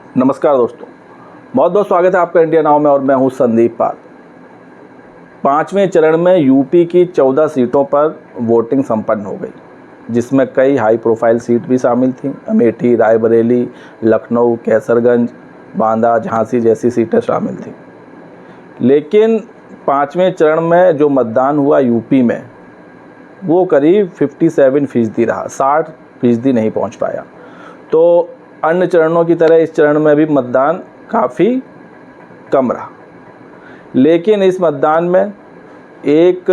नमस्कार दोस्तों, बहुत बहुत स्वागत है आपका इंडिया नाउ में और मैं हूं संदीप पाल। 5वें चरण में यूपी की 14 सीटों पर वोटिंग संपन्न हो गई, जिसमें कई हाई प्रोफाइल सीट भी शामिल थीं। अमेठी, रायबरेली, लखनऊ, कैसरगंज, बांदा, झांसी जैसी सीटें शामिल थीं। लेकिन 5वें चरण में जो मतदान हुआ यूपी में, वो करीब 57% रहा, 60% नहीं पहुंच पाया। तो अन्य चरणों की तरह इस चरण में भी मतदान काफ़ी कम रहा। लेकिन इस मतदान में एक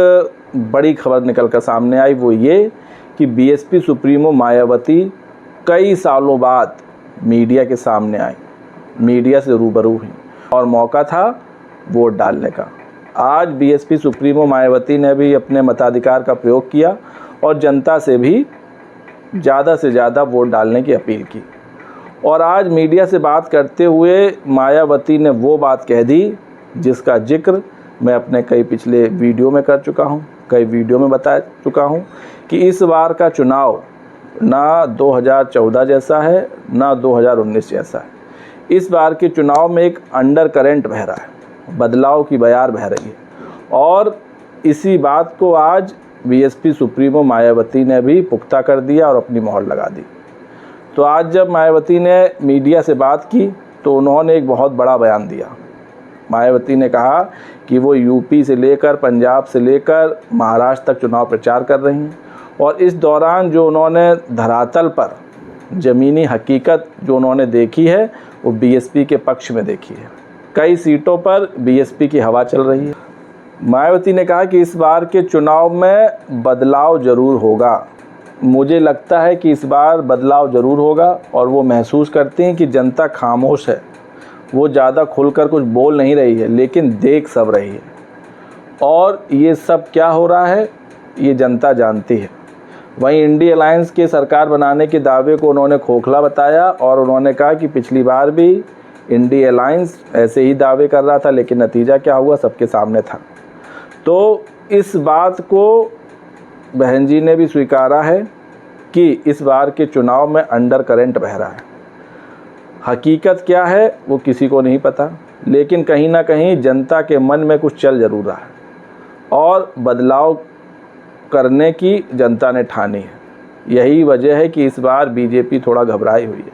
बड़ी खबर निकल कर सामने आई, वो ये कि बीएसपी सुप्रीमो मायावती कई सालों बाद मीडिया के सामने आई, मीडिया से रूबरू हुई और मौका था वोट डालने का। आज बीएसपी सुप्रीमो मायावती ने भी अपने मताधिकार का प्रयोग किया और जनता से भी ज़्यादा से ज़्यादा वोट डालने की अपील की। और आज मीडिया से बात करते हुए मायावती ने वो बात कह दी जिसका जिक्र मैं अपने कई पिछले वीडियो में कर चुका हूँ, कई वीडियो में बता चुका हूँ कि इस बार का चुनाव ना 2014 जैसा है ना 2019 जैसा है। इस बार के चुनाव में एक अंडर करंट बह रहा है, बदलाव की बयार बह रही है। और इसी बात को आज बीएसपी सुप्रीमो मायावती ने भी पुख्ता कर दिया और अपनी मोहर लगा दी। तो आज जब मायावती ने मीडिया से बात की तो उन्होंने एक बहुत बड़ा बयान दिया। मायावती ने कहा कि वो यूपी से लेकर पंजाब से लेकर महाराष्ट्र तक चुनाव प्रचार कर रही हैं और इस दौरान जो उन्होंने धरातल पर ज़मीनी हकीकत जो उन्होंने देखी है वो बीएसपी के पक्ष में देखी है। कई सीटों पर बीएसपी की हवा चल रही है। मायावती ने कहा कि इस बार के चुनाव में बदलाव ज़रूर होगा। मुझे लगता है कि इस बार बदलाव ज़रूर होगा और वो महसूस करती हैं कि जनता खामोश है, वो ज़्यादा खुलकर कुछ बोल नहीं रही है, लेकिन देख सब रही है। और ये सब क्या हो रहा है ये जनता जानती है। वहीं इंडी अलायंस के सरकार बनाने के दावे को उन्होंने खोखला बताया और उन्होंने कहा कि पिछली बार भी इंडी अलायंस ऐसे ही दावे कर रहा था, लेकिन नतीजा क्या हुआ सबके सामने था। तो इस बात को बहन जी ने भी स्वीकारा है कि इस बार के चुनाव में अंडर करंट बह रहा है। हकीकत क्या है वो किसी को नहीं पता, लेकिन कहीं ना कहीं जनता के मन में कुछ चल ज़रूर रहा है और बदलाव करने की जनता ने ठानी है। यही वजह है कि इस बार बीजेपी थोड़ा घबराई हुई है।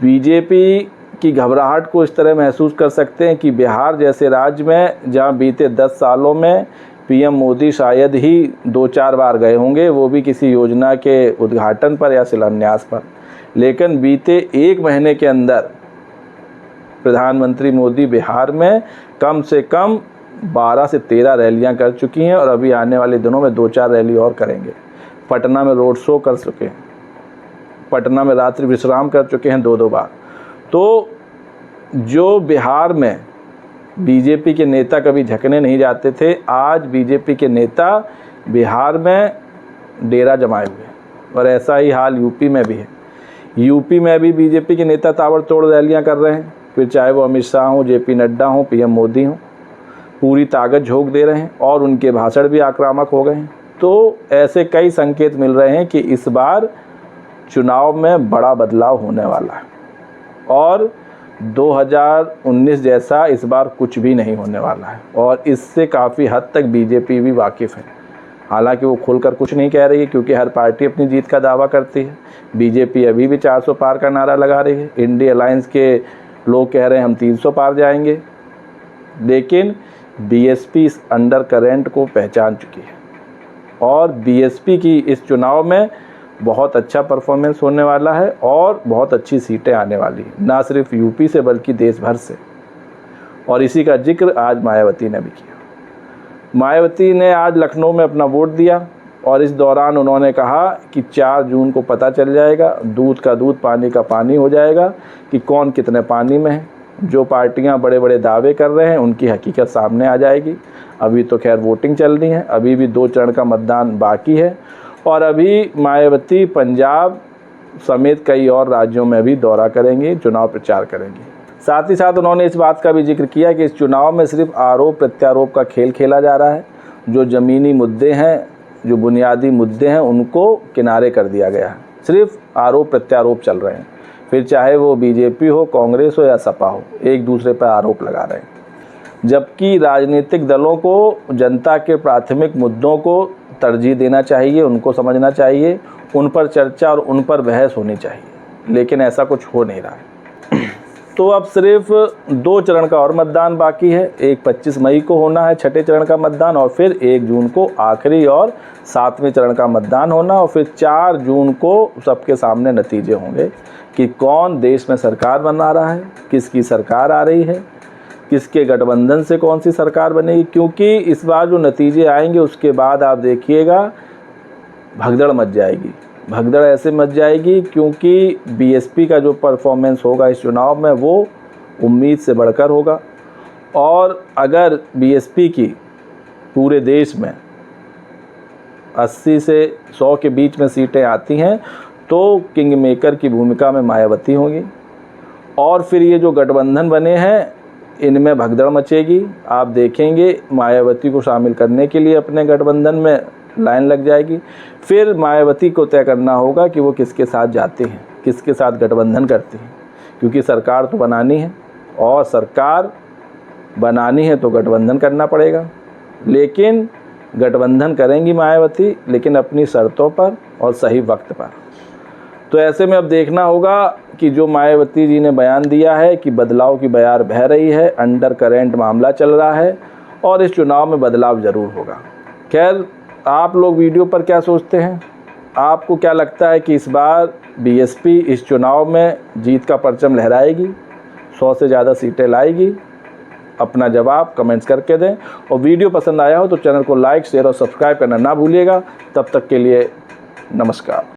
बीजेपी की घबराहट को इस तरह महसूस कर सकते हैं कि बिहार जैसे राज्य में जहां बीते 10 सालों में पीएम मोदी शायद ही 2-4 बार गए होंगे, वो भी किसी योजना के उद्घाटन पर या शिलान्यास पर, लेकिन बीते 1 महीने के अंदर प्रधानमंत्री मोदी बिहार में कम से कम 12 से 13 रैलियां कर चुकी हैं और अभी आने वाले दिनों में 2-4 रैली और करेंगे। पटना में रोड शो कर चुके हैं, पटना में रात्रि विश्राम कर चुके हैं 2-2 बार। तो जो बिहार में बीजेपी के नेता कभी झकने नहीं जाते थे, आज बीजेपी के नेता बिहार में डेरा जमाए हुए हैं और ऐसा ही हाल यूपी में भी है। यूपी में भी बीजेपी के नेता ताबड़तोड़ रैलियां कर रहे हैं, फिर चाहे वो अमित शाह हों, जेपी नड्डा हों, पीएम मोदी हों, पूरी ताकत झोंक दे रहे हैं और उनके भाषण भी आक्रामक हो गए हैं। तो ऐसे कई संकेत मिल रहे हैं कि इस बार चुनाव में बड़ा बदलाव होने वाला है और 2019 जैसा इस बार कुछ भी नहीं होने वाला है और इससे काफ़ी हद तक बीजेपी भी वाकिफ़ है। हालांकि वो खुलकर कुछ नहीं कह रही है क्योंकि हर पार्टी अपनी जीत का दावा करती है। बीजेपी अभी भी 400 पार का नारा लगा रही है, इंडी अलायंस के लोग कह रहे हैं हम 300 पार जाएंगे, लेकिन बीएसपी इस अंडर करंट को पहचान चुकी है और बीएसपी की इस चुनाव में बहुत अच्छा परफॉर्मेंस होने वाला है और बहुत अच्छी सीटें आने वाली हैं, ना सिर्फ यूपी से बल्कि देश भर से। और इसी का जिक्र आज मायावती ने भी किया। मायावती ने आज लखनऊ में अपना वोट दिया और इस दौरान उन्होंने कहा कि 4 जून को पता चल जाएगा, दूध का दूध पानी का पानी हो जाएगा कि कौन कितने पानी में है। जो पार्टियां बड़े बड़े दावे कर रहे हैं उनकी हकीकत सामने आ जाएगी। अभी तो खैर वोटिंग चल रही है, अभी भी 2 चरण का मतदान बाकी है और अभी मायावती पंजाब समेत कई और राज्यों में भी दौरा करेंगी, चुनाव प्रचार करेंगी। साथ ही साथ उन्होंने इस बात का भी जिक्र किया कि इस चुनाव में सिर्फ आरोप प्रत्यारोप का खेल खेला जा रहा है। जो ज़मीनी मुद्दे हैं, जो बुनियादी मुद्दे हैं, उनको किनारे कर दिया गया है। सिर्फ आरोप प्रत्यारोप चल रहे हैं। फिर चाहे वो बीजेपी हो, कांग्रेस हो या सपा हो, एक दूसरे पर आरोप लगा रहे हैं। जबकि राजनीतिक दलों को जनता के प्राथमिक मुद्दों को तरजीह देना चाहिए, उनको समझना चाहिए, उन पर चर्चा और उन पर बहस होनी चाहिए, लेकिन ऐसा कुछ हो नहीं रहा है। तो अब सिर्फ 2 चरण का और मतदान बाकी है। एक 25 मई को होना है छठे चरण का मतदान, और फिर 1 जून को आखिरी और 7वें चरण का मतदान होना, और फिर 4 जून को सबके सामने नतीजे होंगे कि कौन देश में सरकार बना रहा है, किसकी सरकार आ रही है, किसके गठबंधन से कौन सी सरकार बनेगी। क्योंकि इस बार जो नतीजे आएंगे उसके बाद आप देखिएगा भगदड़ मच जाएगी। भगदड़ ऐसे मच जाएगी क्योंकि बीएसपी का जो परफॉर्मेंस होगा इस चुनाव में वो उम्मीद से बढ़कर होगा। और अगर बीएसपी की पूरे देश में 80 से 100 के बीच में सीटें आती हैं तो किंग मेकर की भूमिका में मायावती होंगी, और फिर ये जो गठबंधन बने हैं इनमें भगदड़ मचेगी। आप देखेंगे मायावती को शामिल करने के लिए अपने गठबंधन में लाइन लग जाएगी। फिर मायावती को तय करना होगा कि वो किसके साथ जाते हैं, किसके साथ गठबंधन करते हैं, क्योंकि सरकार तो बनानी है, और सरकार बनानी है तो गठबंधन करना पड़ेगा। लेकिन गठबंधन करेंगी मायावती, लेकिन अपनी शर्तों पर और सही वक्त पर। तो ऐसे में अब देखना होगा कि जो मायावती जी ने बयान दिया है कि बदलाव की बयार बह रही है, अंडर करेंट मामला चल रहा है, और इस चुनाव में बदलाव ज़रूर होगा। खैर, आप लोग वीडियो पर क्या सोचते हैं? आपको क्या लगता है कि इस बार बीएसपी इस चुनाव में जीत का परचम लहराएगी, 100 से ज़्यादा सीटें लाएगी? अपना जवाब कमेंट्स करके दें, और वीडियो पसंद आया हो तो चैनल को लाइक, शेयर और सब्सक्राइब करना ना भूलिएगा। तब तक के लिए नमस्कार।